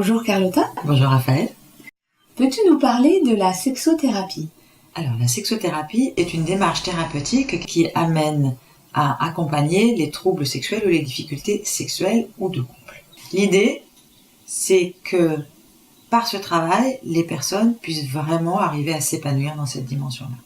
Bonjour Carlotta. Bonjour Raphaël. Peux-tu nous parler de la sexothérapie ? Alors la sexothérapie est une démarche thérapeutique qui amène à accompagner les troubles sexuels ou les difficultés sexuelles ou de couple. L'idée, c'est que par ce travail, les personnes puissent vraiment arriver à s'épanouir dans cette dimension-là.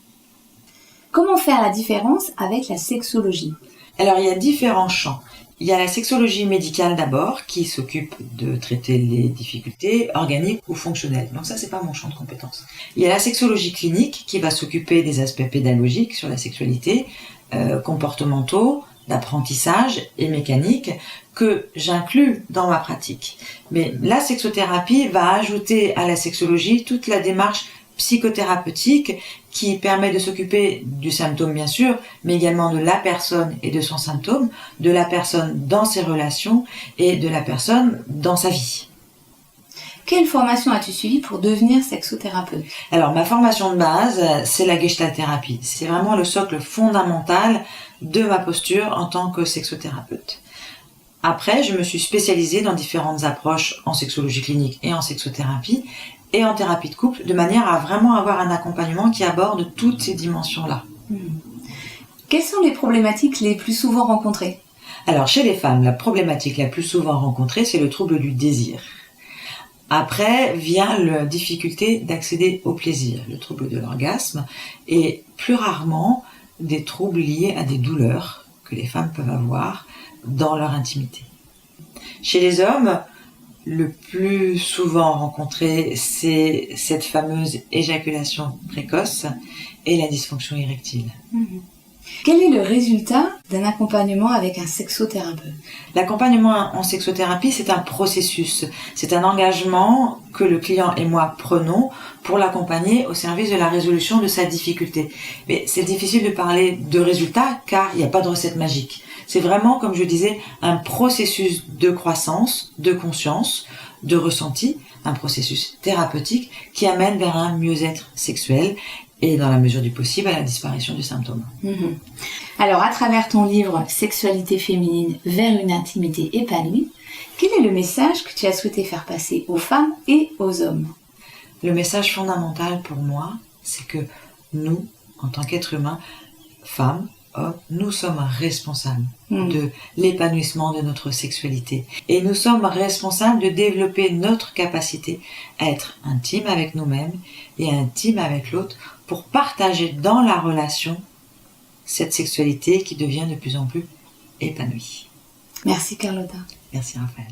Comment faire la différence avec la sexologie ? Alors il y a différents champs. Il y a la sexologie médicale d'abord, qui s'occupe de traiter les difficultés organiques ou fonctionnelles. Donc ça, c'est pas mon champ de compétences. Il y a la sexologie clinique, qui va s'occuper des aspects pédagogiques sur la sexualité, comportementaux, d'apprentissage et mécanique, que j'inclus dans ma pratique. Mais la sexothérapie va ajouter à la sexologie toute la démarche psychothérapeutique qui permet de s'occuper du symptôme bien sûr, mais également de la personne et de son symptôme, de la personne dans ses relations et de la personne dans sa vie. Quelle formation as-tu suivie pour devenir sexothérapeute ? Alors ma formation de base, c'est la Gestalt-thérapie. C'est vraiment le socle fondamental de ma posture en tant que sexothérapeute. Après, je me suis spécialisée dans différentes approches en sexologie clinique et en sexothérapie et en thérapie de couple, de manière à vraiment avoir un accompagnement qui aborde toutes ces dimensions-là. Quelles sont les problématiques les plus souvent rencontrées ? Alors, chez les femmes, la problématique la plus souvent rencontrée, c'est le trouble du désir. Après, vient la difficulté d'accéder au plaisir, le trouble de l'orgasme, et plus rarement, des troubles liés à des douleurs que les femmes peuvent avoir dans leur intimité. Chez les hommes, le plus souvent rencontré, c'est cette fameuse éjaculation précoce et la dysfonction érectile. Quel est le résultat d'un accompagnement avec un sexothérapeute ? L'accompagnement en sexothérapie, c'est un processus, c'est un engagement que le client et moi prenons pour l'accompagner au service de la résolution de sa difficulté. Mais c'est difficile de parler de résultats car il n'y a pas de recette magique. C'est vraiment, comme je disais, un processus de croissance, de conscience, de ressenti, un processus thérapeutique qui amène vers un mieux-être sexuel et dans la mesure du possible à la disparition du symptôme. Alors, à travers ton livre « Sexualité féminine vers une intimité épanouie », quel est le message que tu as souhaité faire passer aux femmes et aux hommes ? Le message fondamental pour moi, c'est que nous, en tant qu'êtres humains, femmes, hommes, nous sommes responsables de l'épanouissement de notre sexualité. Et nous sommes responsables de développer notre capacité à être intime avec nous-mêmes et intime avec l'autre pour partager dans la relation cette sexualité qui devient de plus en plus épanouie. Merci Carlotta. Merci Raphaël.